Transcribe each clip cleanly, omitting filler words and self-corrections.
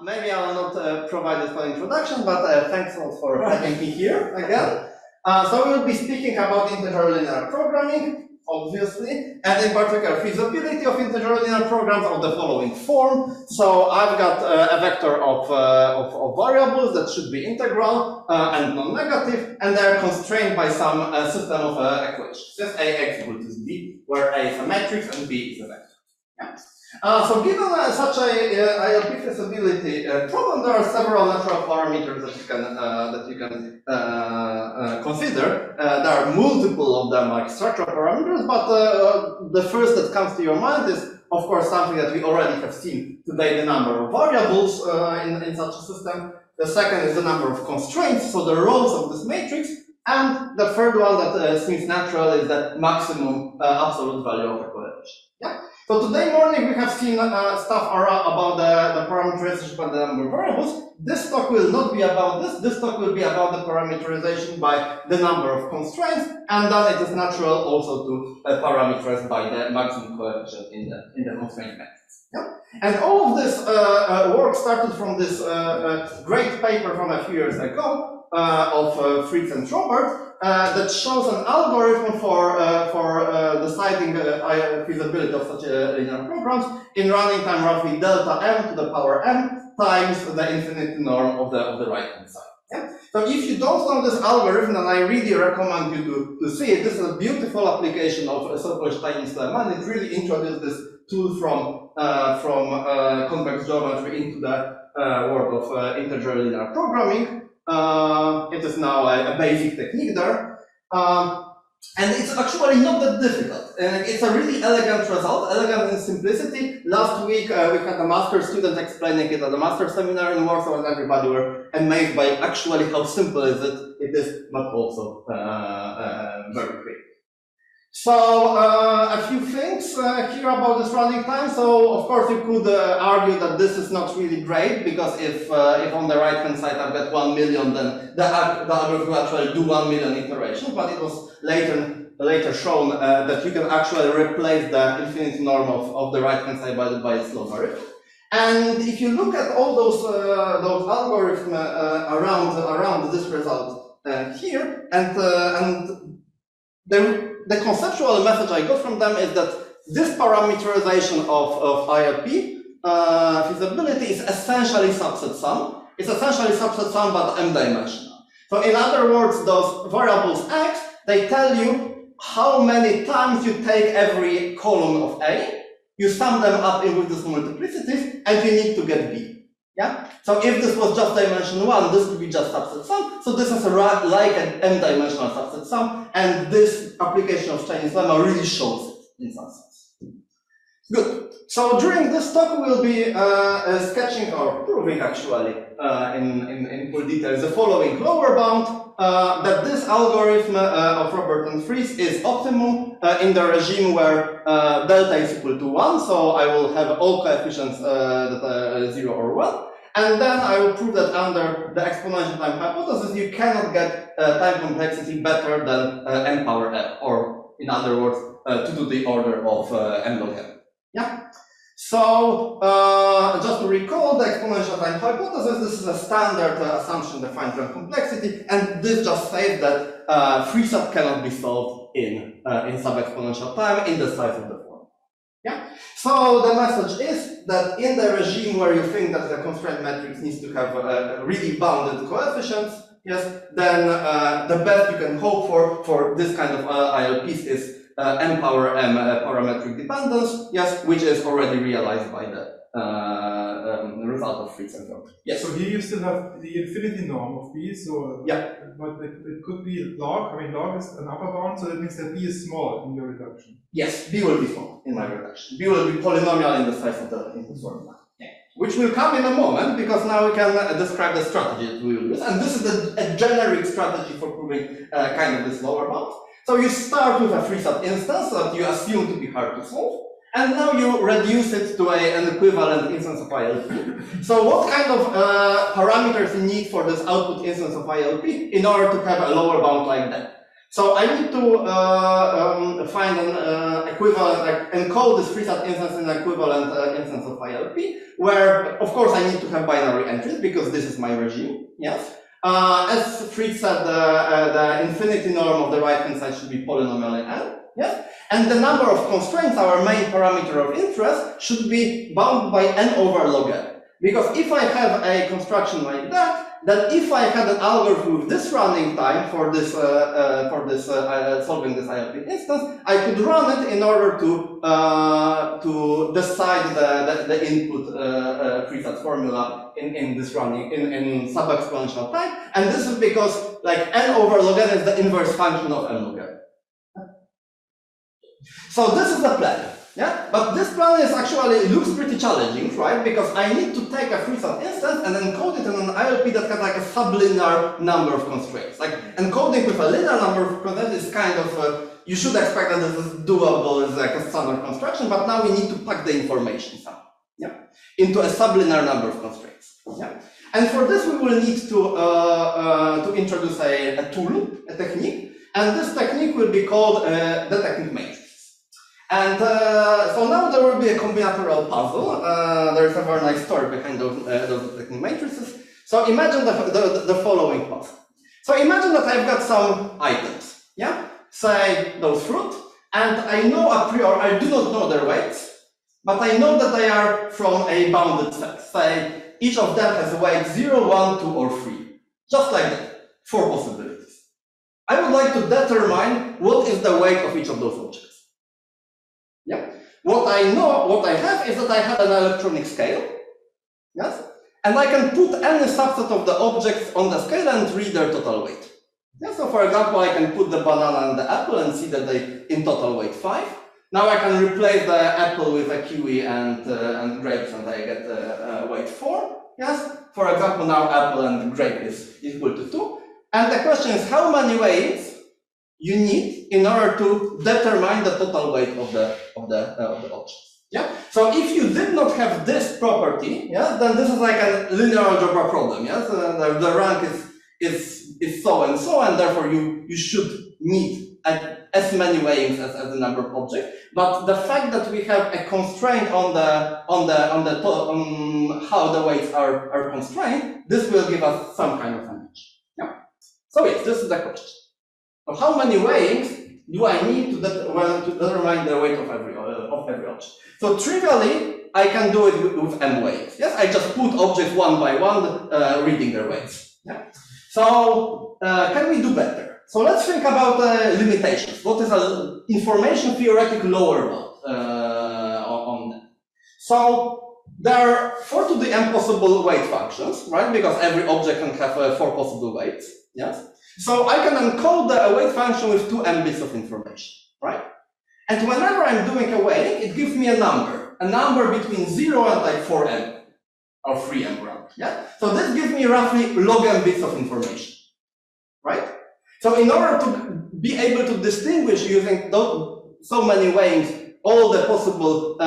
Maybe I will not provide this full introduction, but thanks for having me here again. So we will be speaking about integer linear programming, obviously, and in particular feasibility of integer linear programs of the following form. So I've got a vector of variables that should be integral and non-negative, and they're constrained by some system of equations. Just Ax equal to b, where A is a matrix and b is a vector. Yeah. So given such a ILP feasibility problem, there are several natural parameters that you can consider. There are multiple of them, like structural parameters, but the first that comes to your mind is, of course, something that we already have seen today: the number of variables in such a system. The second is the number of constraints, so the rows of this matrix. And the third one that seems natural is that maximum absolute value of a coefficient. Yeah. So today morning we have seen stuff about the parameterization by the number of variables. This talk will not be about this. This talk will be about the parameterization by the number of constraints, and then it is natural also to parameterize by the maximum coefficient in the constraint matrix. Yeah? And all of this work started from this great paper from a few years ago of Fritz and Robert that shows an algorithm for deciding the feasibility of such linear programs in running time roughly delta m to the power m times the infinite norm of the right hand side. Yeah? So if you don't know this algorithm, then I really recommend you to see it. This is a beautiful application of so-called Chinese lemma. It really introduced this tool from convex geometry into the world of integer linear programming. It is now a basic technique there. And it's actually not that difficult. It's a really elegant result, elegant in simplicity. Last week we had a master student explaining it at a master seminar in Warsaw, and everybody were amazed by actually how simple it is, but also very quick. So a few things here about this running time. So of course you could argue that this is not really great, because if on the right hand side I've got 1 million, then the algorithm will actually do 1 million iterations. But it was later shown that you can actually replace the infinite norm of the right hand side by its logarithm. And if you look at all those algorithms around this result here, and the conceptual message I got from them is that this parameterization of ILP feasibility is essentially subset sum. It's essentially subset sum, but m-dimensional. So in other words, those variables x, they tell you how many times you take every column of A, you sum them up with this multiplicities, and you need to get B. Yeah? So if this was just dimension 1, this would be just subset sum. So this is like an m-dimensional subset sum, and this application of Chinese lemma really shows it in some sense. Good. So during this talk, we'll be sketching or proving actually in full detail the following lower bound, that this algorithm of Robert and Fries is optimum in the regime where delta is equal to 1. So I will have all coefficients that are 0 or 1. And then I will prove that under the exponential time hypothesis, you cannot get time complexity better than n power n, or in other words, 2 to the order of n log n. Yeah. So just to recall the exponential time hypothesis, this is a standard assumption defined from complexity, and this just says that free sub cannot be solved in sub-exponential time in the size of the form. Yeah. So the message is that in the regime where you think that the constraint matrix needs to have really bounded coefficients, yes, then the best you can hope for this kind of ILPs is n power m parametric dependence, yes, which is already realized by the result of Fritz and Knop. Yes. So here you still have the infinity norm of b. So yeah, but it could be log. I mean, log is an upper bound, so that means that b is small in your reduction. Yes, b will be small in my reduction. B will be polynomial in the size of the input formula. Yeah. Which will come in a moment, because now we can describe the strategy that we will use. And this is a generic strategy for proving kind of this lower bound. So you start with a free sub instance that you assume to be hard to solve, and now you reduce it to an equivalent instance of ILP. So what kind of parameters you need for this output instance of ILP in order to have a lower bound like that? So I need to find an equivalent, like encode this free-set instance in an equivalent instance of ILP, where, of course, I need to have binary entries because this is my regime, yes. As Fritz said, the infinity norm of the right-hand side should be polynomial in N, yes. And the number of constraints, our main parameter of interest, should be bound by N over log N. Because if I have a construction like that, then if I had an algorithm with this running time for this solving this ILP instance, I could run it in order to decide the input free-set formula in this running in sub-exponential time. And this is because like N over log N is the inverse function of N log N. So this is the plan. Yeah, but this plan is actually looks pretty challenging, right? Because I need to take a free-set instance and encode it in an ILP that has like a sublinear number of constraints. Like encoding with a linear number of constraints is kind of you should expect that this is doable as like a standard construction, but now we need to pack the information somehow, yeah, into a sublinear number of constraints. Yeah, and for this we will need to introduce a tool, a technique, and this technique will be called the technique matrix. And so now there will be a combinatorial puzzle. There is a very nice story behind those technique matrices. So imagine the following puzzle. So imagine that I've got some items, yeah? Say those fruit, and I know a priori, I do not know their weights, but I know that they are from a bounded set. Say each of them has a weight 0, 1, 2, or 3. Just like that, 4 possibilities. I would like to determine what is the weight of each of those objects. Yeah. What I have is that I have an electronic scale, yes, and I can put any subset of the objects on the scale and read their total weight. Yeah, so for example, I can put the banana and the apple and see that they in total weight 5. Now I can replace the apple with a kiwi and grapes, and I get weight 4. Yes, for example, now apple and grape is equal to 2. And the question is, how many weights you need in order to determine the total weight of the objects. Yeah. So if you did not have this property, yeah, then this is like a linear algebra problem. Yes, the rank is so and so, and therefore you should need as many weighings as the number of objects. But the fact that we have a constraint on how the weights are constrained, this will give us some kind of image. Yeah. So yes, this is the question. So how many weighings do I need to determine the weight of every object? So trivially, I can do it with m weighings. Yes, I just put objects one by one, reading their weights. Yeah. So can we do better? So let's think about limitations. What is an information theoretic lower bound on them? So there are 4 to the n possible weight functions, right? Because every object can have 4 possible weights. Yes. So I can encode the weight function with 2m bits of information, right? And whenever I'm doing a weighing, it gives me a number between 0 and like 4m or 3m round. Yeah. So this gives me roughly log m bits of information, right? So in order to be able to distinguish using so many weighings all the possible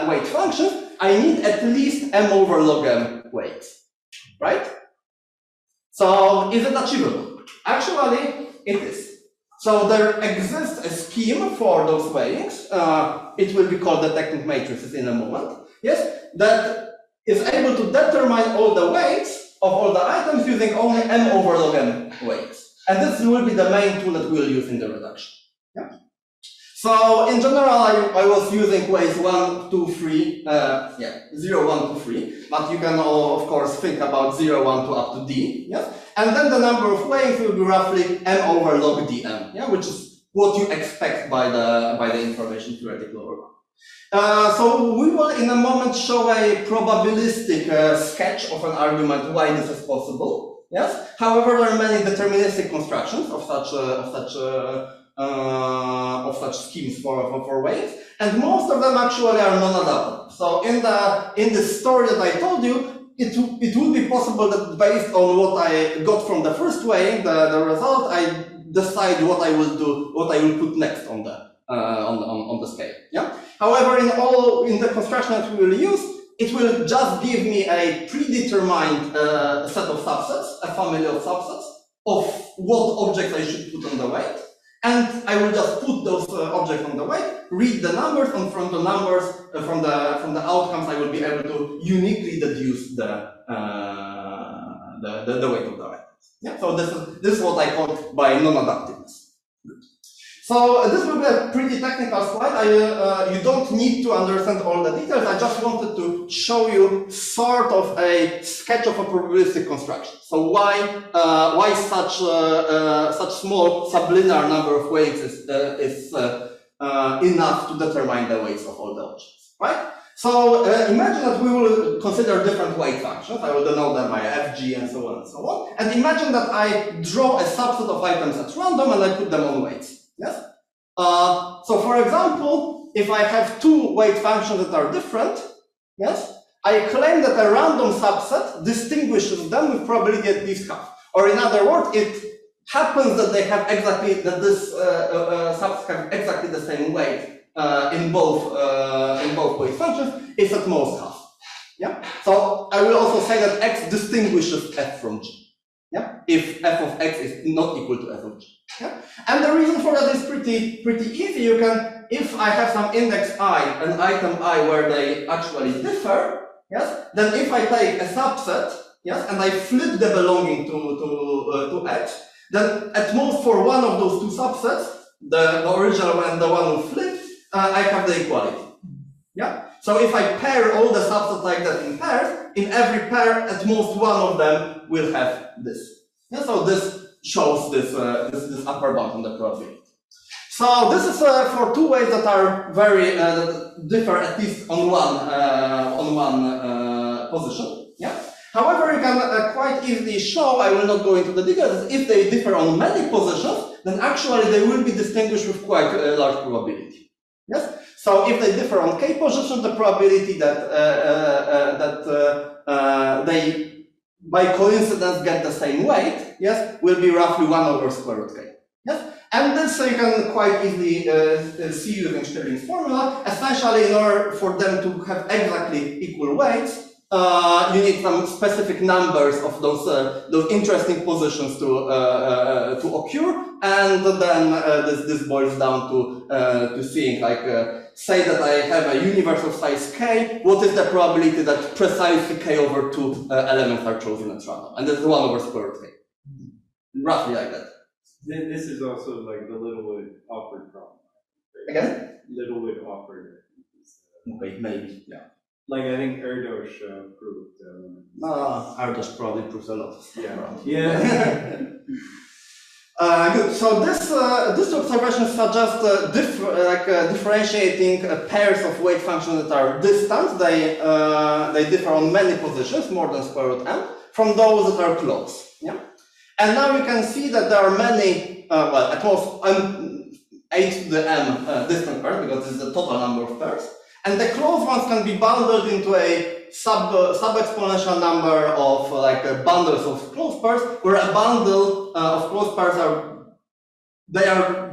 weight functions, I need at least m over log m weights, right? So is it achievable? Actually, it is. So there exists a scheme for those weighings. It will be called the technique matrices in a moment. Yes, that is able to determine all the weights of all the items using only m over log m weights. And this will be the main tool that we'll use in the reduction. Yeah. So in general, I was using weights 1, 2, 3, 0, 1, 2, 3. But you can all, of course, think about 0, 1, 2 up to d. Yes. And then the number of weighings will be roughly m over log dm, yeah, which is what you expect by the information theoretic lower bound. So we will in a moment show a probabilistic sketch of an argument why this is possible. Yes. However, there are many deterministic constructions of such schemes for weights, and most of them actually are non-adaptable. So in the story that I told you, it would be possible that based on what I got from the first weighing, the result, I decide what I will do, what I will put next on the scale. Yeah. However, in the construction that we will use, it will just give me a predetermined set of subsets, a family of subsets of what objects I should put on the weight. and I will just put those objects on the weight, read the numbers, and from the numbers, from the outcomes, I will be able to uniquely deduce the weight of the items. Yeah. So this is what I call by non-adaptiveness. So this will be a pretty technical slide. You don't need to understand all the details. I just wanted to show you sort of a sketch of a probabilistic construction. So why such small sublinear number of weights is enough to determine the weights of all the objects, right? So imagine that we will consider different weight functions. I will denote them by fg and so on and so on. And imagine that I draw a subset of items at random and I put them on weights. Yes. So for example, if I have two weight functions that are different, yes, I claim that a random subset distinguishes them with probability at least half. Or in other words, it happens that they have exactly this subsets have exactly the same weight in both weight functions. It's at most half. Yeah. So I will also say that x distinguishes f from g. Yeah. If f of x is not equal to f of g. Yeah? And the reason for that is pretty easy. You can, if I have some index I and item I where they actually differ, yes, then if I take a subset, yes, and I flip the belonging to x, then at most for one of those two subsets, the original one and the one who flipped, I have the equality. Yeah. So if I pair all the subsets like that in pairs, in every pair, at most one of them will have this. Yeah, so this shows this upper bound on the probability. So this is for two ways that are very that differ at least on one position. Yeah. However, you can quite easily show. I will not go into the details. If they differ on many positions, then actually they will be distinguished with quite a large probability. Yes. So if they differ on k positions, the probability that they by coincidence get the same weight, yes, will be roughly 1 over square root k. Yes? And this you can quite easily see using Stirling's formula. Essentially, in order for them to have exactly equal weights, you need some specific numbers of those interesting positions to occur, and then this boils down to seeing like say that I have a universe of size k. What is the probability that precisely k over 2 elements are chosen at random? And this is 1 over square root k, roughly like that. This is also like the Littlewood-Alford problem. Right? Again? Littlewood-Alford. Okay, maybe, yeah. Like I think Erdos proved. Erdos probably proves a lot. Yeah. Good. So this observation suggests differentiating pairs of weight functions that are distant. They differ on many positions, more than square root m, from those that are close. Yeah. And now you can see that there are many, well, at most 8 to the m distant pairs, because this is the total number of pairs. And the close ones can be bundled into a sub-exponential number of bundles of close pairs, where a bundle of close pairs are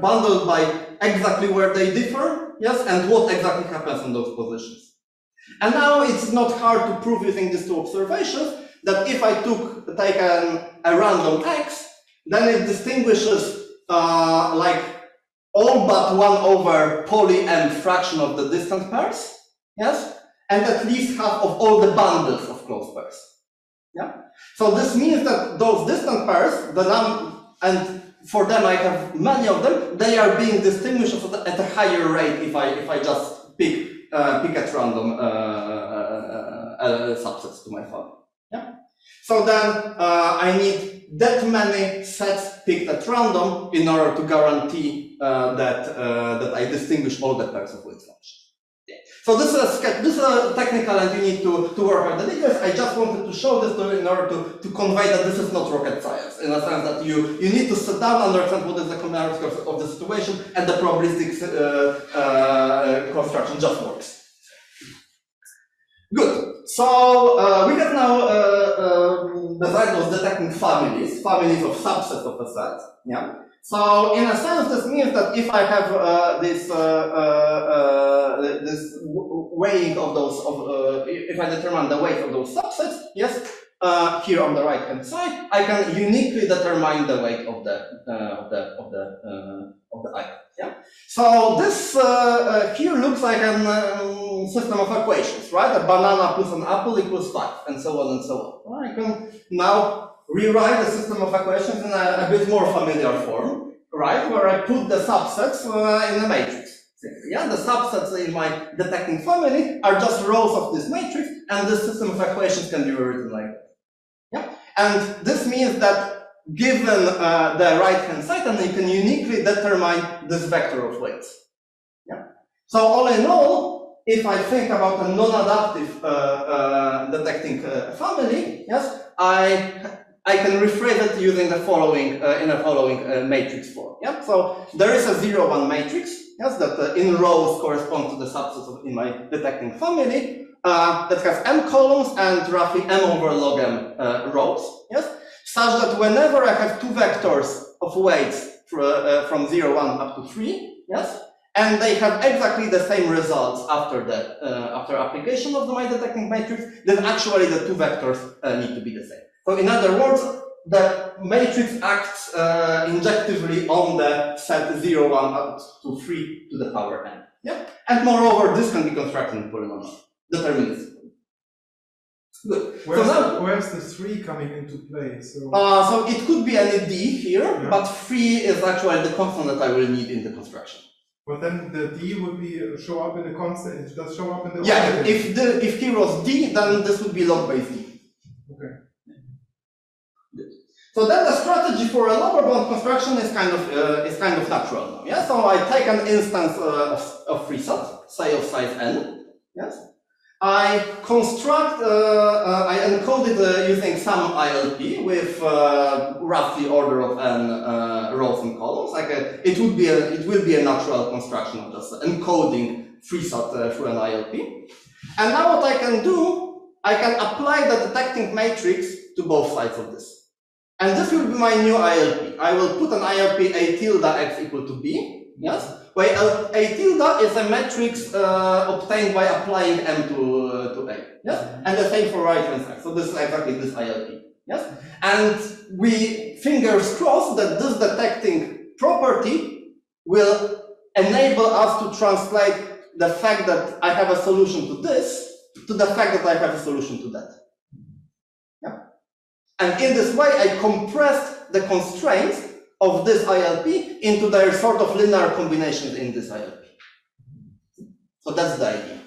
bundled by exactly where they differ, yes, and what exactly happens in those positions. And now it's not hard to prove using these two observations that if I take a random x, then it distinguishes all but 1 over poly m fraction of the distant pairs, yes, and at least half of all the bundles of close pairs. Yeah. So this means that those distant pairs, and for them I have many of them, they are being distinguished at a higher rate if I just pick at random subsets to my file. Yeah. So then I need that many sets picked at random in order to guarantee that I distinguish all the pairs of weight functions. Yeah. So this is a sketch. This is a technical, and you need to work on the details. I just wanted to show this in order to convey that this is not rocket science, in a sense that you need to sit down, understand what is the combinatorics of the situation, and the probabilistic construction just works. Good. So we have now besides those detecting families of subsets of a set. Yeah. So in a sense, this means that if I have this weighing of those, if I determine the weight of those subsets, yes, here on the right hand side, I can uniquely determine the weight of the item. Yeah. So this here looks like a system of equations, right? A banana plus an apple equals 5, and so on and so on. Well, I can now rewrite the system of equations in a bit more familiar form, right? Where I put the subsets in a matrix. Yeah, the subsets in my detecting family are just rows of this matrix, and this system of equations can be rewritten like that. Yeah, and this means that given the right-hand side, and you can uniquely determine this vector of weights. Yeah. So all in all, if I think about a non-adaptive detecting family, yes, I can rephrase it using the following in a following matrix form. Yeah. So there is a 0, 1 matrix, yes, that in rows correspond to the subsets in my detecting family. That has m columns and roughly m over log m rows, yes, such that whenever I have two vectors of weights from 0, 1 up to 3, yes, and they have exactly the same results after the after application of my detecting matrix, then actually the two vectors need to be the same. So in other words, the matrix acts injectively on the set 0, 1 up to 3 to the power n. Yeah, and moreover, this can be constructed in polynomial. Deterministic. Good. Where's the 3 coming into play? So it could be any d here, yeah, but 3 is actually the constant that I will need in the construction. But then the d would be show up in the constant. It does show up in the yeah. If here was d, then this would be log base d. Okay. Good. So then the strategy for a lower bound construction is kind of natural now. Yeah. So I take an instance of free set, say of size n. Yes. I construct, I encode it using some ILP with roughly order of n rows and columns. Like it will be a natural construction of just encoding free set through an ILP. And now what I can do, I can apply the detecting matrix to both sides of this. And this will be my new ILP. I will put an ILP a tilde x equal to b. Yes. Where a tilde is a matrix obtained by applying m to a, yes, and the same for right hand side. So this is exactly this ILP, yes, and we fingers crossed that this detecting property will enable us to translate the fact that I have a solution to this to the fact that I have a solution to that. Yeah, and in this way I compressed the constraints of this ILP into their sort of linear combinations in this ILP. So that's the idea.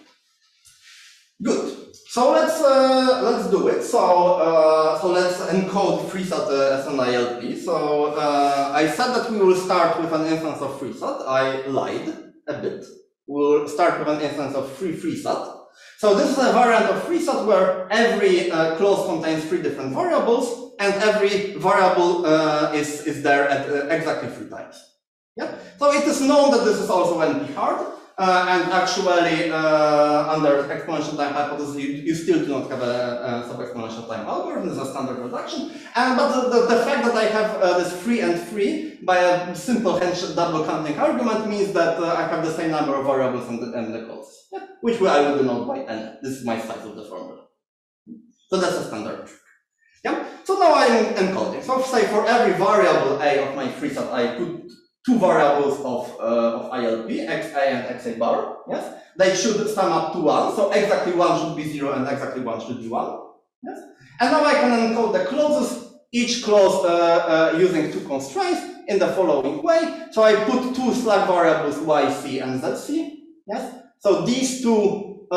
Good. So let's do it. So let's encode free set as an ILP. So I said that we will start with an instance of free set. I lied a bit. We'll start with an instance of free set. So this is a variant of free set where every clause contains 3 different variables, and every variable is there at exactly 3 times. Yeah. So it is known that this is also NP-hard, and actually under exponential time hypothesis, you still do not have a sub-exponential time algorithm. This is a standard reduction. But the fact that I have this 3 and 3 by a simple double counting argument means that I have the same number of variables and the clauses. Yeah, which I will denote by n. This is my size of the formula. So that's a standard trick. Yeah. So now I'm encoding. So say for every variable a of my free set, I put 2 variables of ILP, xa and xa bar. Yes. They should sum up to 1. So exactly 1 should be 0 and exactly 1 should be 1. Yes. And now I can encode the clauses, each clause using 2 constraints in the following way. So I put 2 slack variables yc and zc. Yes. So these two,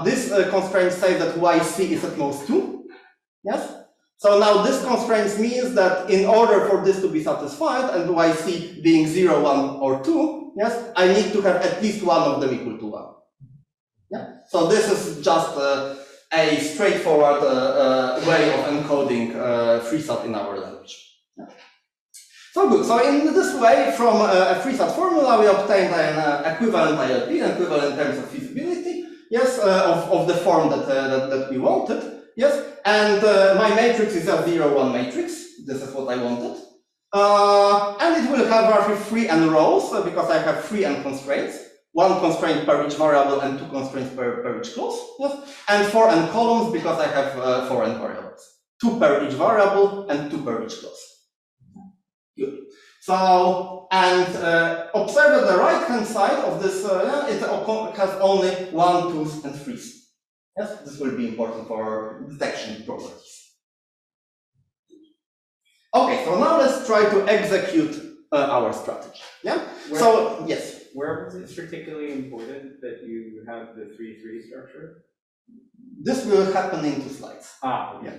this constraint says that yc is at most 2. Yes. So now this constraint means that in order for this to be satisfied, and yc being 0, 1, or 2, yes, I need to have at least one of them equal to 1. Yeah. So this is just a straightforward way of encoding free set in our language. Yeah. So good. So in this way, from a free set formula, we obtained an equivalent ILP, an equivalent in terms of feasibility, yes, of the form that we wanted. Yes, and my matrix is a 0, 1 matrix. This is what I wanted. And it will have roughly 3 n rows because I have 3 n constraints. 1 constraint per each variable and 2 constraints per each clause. Yes, and 4 n columns because I have 4 n variables. 2 per each variable and 2 per each clause. Good. So, and observe that the right-hand side of this, it has only 1, 2s, and 3s. Yes, this will be important for detection properties. Okay, so now let's try to execute our strategy. Yeah. So yes. Where was it particularly important that you have the 3-3 structure? This will happen in 2 slides. Ah, yeah.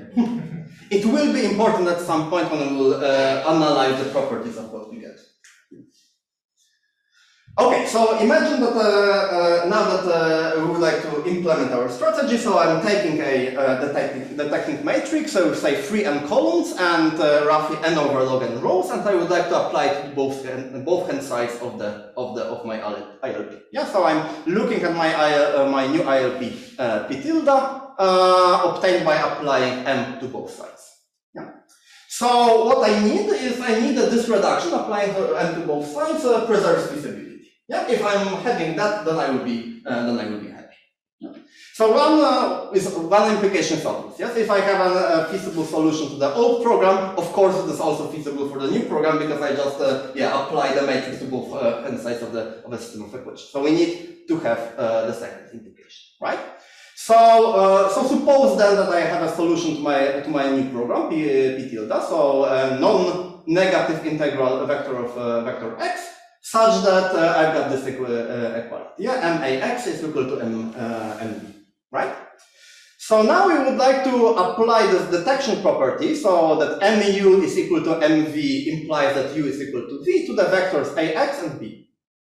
It will be important at some point when we will analyze the properties of what we get. Okay, so imagine that now that we would like to implement our strategy, so I'm taking a detecting matrix, so say 3 n columns and roughly n over log n rows, and I would like to apply it to both hand sides of my ILP. Yeah, so I'm looking at my my new ILP p tilde obtained by applying m to both sides. Yeah. So what I need is that this reduction applying m to both sides preserves feasibility. Yeah, if I'm having that, then I will be happy. Yeah. So one implication is obvious. Yes, if I have a feasible solution to the old program, of course it is also feasible for the new program because I just apply the matrix to both hand sides of the system of equations. So we need to have the second implication, right? So suppose then that I have a solution to my new program p tilde, so a non-negative integral vector of vector x, such that I've got this equality. Yeah, max is equal to mb, right? So now we would like to apply this detection property, so that mu is equal to mv implies that u is equal to v to the vectors ax and b,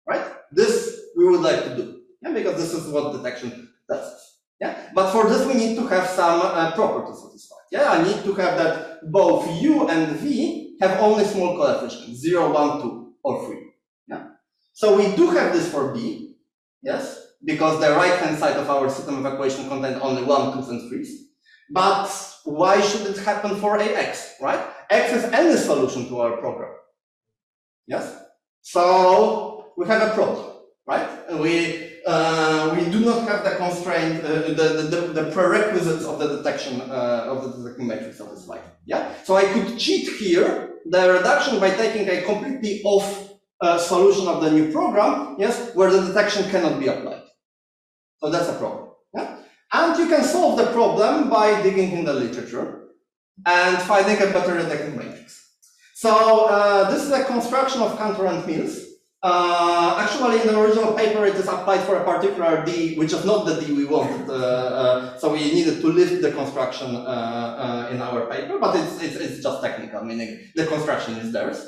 right? This we would like to do, yeah, because this is what detection does. Yeah, but for this we need to have some properties satisfied. Yeah, I need to have that both u and v have only small coefficients, 0, 1, 2, or 3. Yeah. So we do have this for b, yes, because the right-hand side of our system of equation contains only 1, 2s, and 3s. But why should it happen for ax, right? X is any solution to our program. Yes. So we have a problem, right? We do not have the constraint, the prerequisites of the detection matrix of this slide. Yeah. So I could cheat here the reduction by taking a completely off solution of the new program, yes, where the detection cannot be applied. So that's a problem. Yeah? And you can solve the problem by digging in the literature and finding a better detecting matrix. So this is a construction of Cantor and Mills. Actually, in the original paper, it is applied for a particular D, which is not the D we wanted. So we needed to lift the construction in our paper, but it's just technical, meaning the construction is theirs.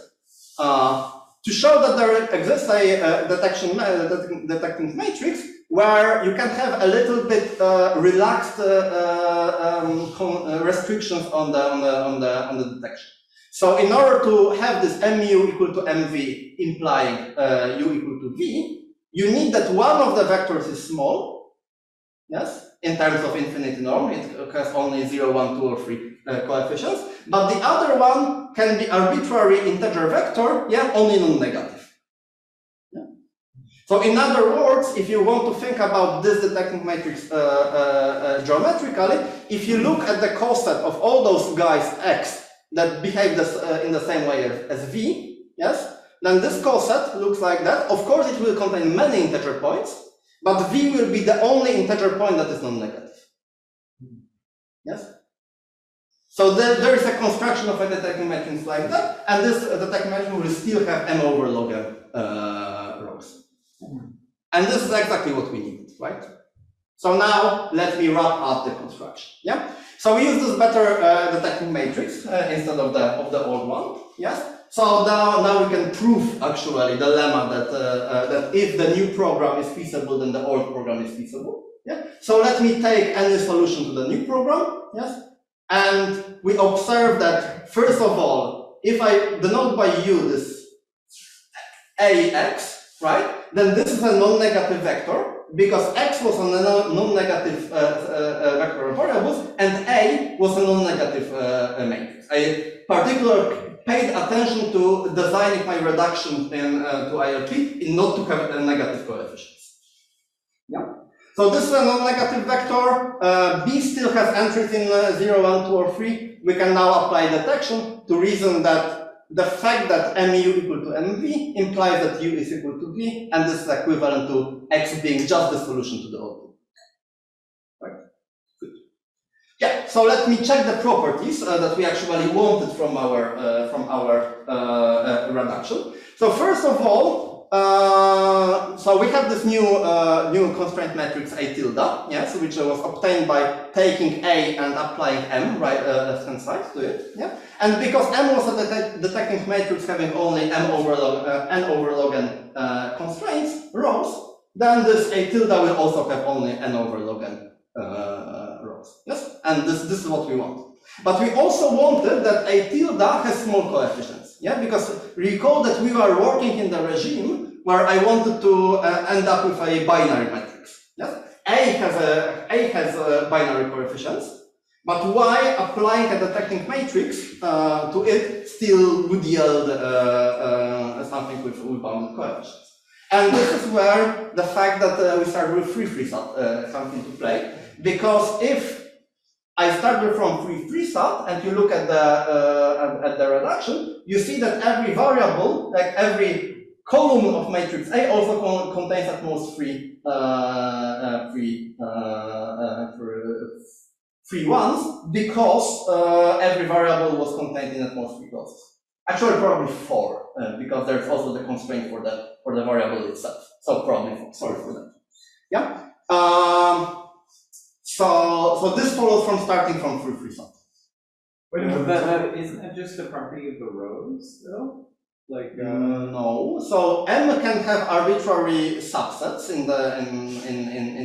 To show that there exists a detecting matrix where you can have a little bit relaxed restrictions on the detection. So in order to have this mu equal to mv implying u equal to v, you need that one of the vectors is small, yes, in terms of infinity norm, it has only 0, 1, 2, or 3 coefficients, but the other one can be arbitrary integer vector, yeah, only non-negative. Yeah. So in other words, if you want to think about this detecting matrix geometrically, if you look at the coset of all those guys x that behave in the same way as v, yes, then this coset looks like that. Of course, it will contain many integer points, but v will be the only integer point that is non-negative. Yes. So there is a construction of a detecting matrix like that, and this detecting matrix will still have m over log n rows. And this is exactly what we need, right? So now let me wrap up the construction. Yeah. So we use this better detecting matrix instead of the old one. Yes. So now we can prove actually the lemma that if the new program is feasible, then the old program is feasible. Yeah. So let me take any solution to the new program. Yes. And we observe that first of all, if I denote by u this ax, right, then this is a non-negative vector, because x was a non-negative vector of variables, and a was a non-negative matrix. I particularly paid attention to designing my reduction to ILP in not to have negative coefficients. Yeah. So this is a non-negative vector. B still has entries in 0, 1, 2, or 3. We can now apply detection to reason that the fact that mu equal to mv implies that u is equal to v, and this is equivalent to x being just the solution to the ODE. Right? Good. Yeah. So let me check the properties that we actually wanted from our reduction. So first of all, so we have this new constraint matrix A tilde, yes, which was obtained by taking A and applying M, right, left-hand side to it, yeah. And because M was a detecting matrix having only n over log n constraints, rows, then this A tilde will also have only n over log n rows, yes. And this is what we want. But we also wanted that A tilde has small coefficients, yeah, because recall that we were working in the regime where I wanted to end up with a binary matrix. Yes, A has binary coefficients, but Y applying a detecting matrix to it still would yield something with bounded coefficients. And this is where the fact that we start with free sub comes into play, because if I started from free sub, and you look at the reduction, you see that every variable, like every column of matrix A, also contains at most three ones, because every variable was contained in at most three clauses. Actually, probably four, because there's also the constraint for the variable itself. So probably four. Sorry for that. Yeah. So this follows from starting from free sum. Wait a minute. But isn't that just a property of the rows, though? Like no. So M can have arbitrary subsets in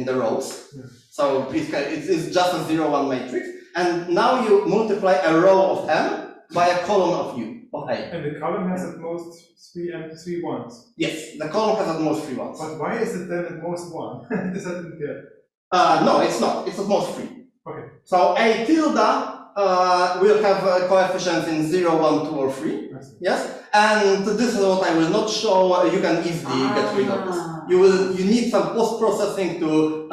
the rows. Yeah. So it's just a 0, 1 matrix, and now you multiply a row of M by a column of U of A. And the column has at most three ones. Yes, the column has at most 3 ones. But why is it then at most 1? This I didn't get. No, it's not. It's at most 3. Okay. So A tilde will have coefficients in 0, 1, 2, or 3. Yes, and this is what I will not show. You can easily get rid of this. You need some post processing to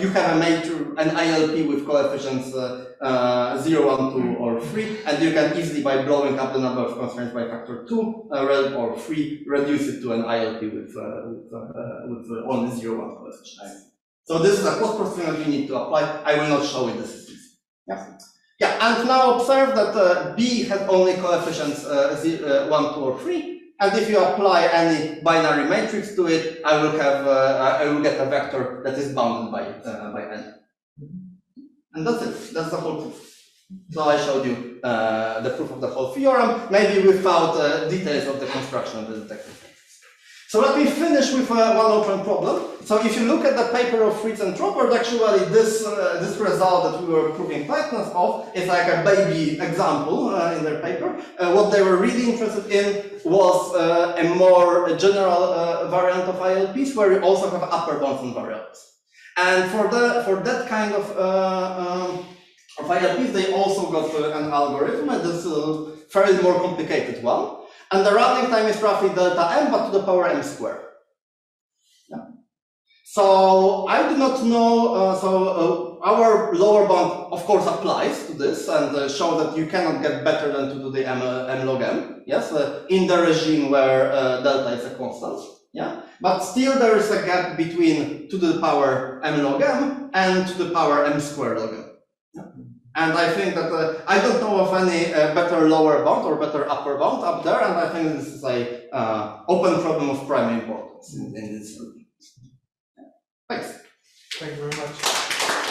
you have a matrix, an ILP with coefficients 0, 1, 2, or 3, and you can easily, by blowing up the number of constraints by factor 2 or 3, reduce it to an ILP with only 0, 1 coefficients. So this is a post processing that you need to apply. I will not show it. This is easy. Yeah. Yeah, and now observe that B has only coefficients 1, 2, or 3, and if you apply any binary matrix to it, I will get a vector that is bounded by n. And that's it. That's the whole proof. So I showed you the proof of the whole theorem, maybe without details of the construction of the detective matrix. So let me finish with one open problem. So if you look at the paper of Fritz and Troppert, actually this result that we were proving tightness of is like a baby example in their paper. What they were really interested in was a more general variant of ILPs where you also have upper bounds and variables. And for that kind of ILPs, they also got an algorithm, and this is a fairly more complicated one. And the running time is roughly delta m, but to the power m squared. Yeah. So I do not know. Our lower bound, of course, applies to this and shows that you cannot get better than 2 to the m log m. Yes, in the regime where delta is a constant. Yeah, but still there is a gap between 2 to the power m log m and 2 to the power m squared log m. Yeah. And I think that I don't know of any better lower bound or better upper bound up there, and I think this is a open problem of prime importance in this. Thanks. Thank you very much.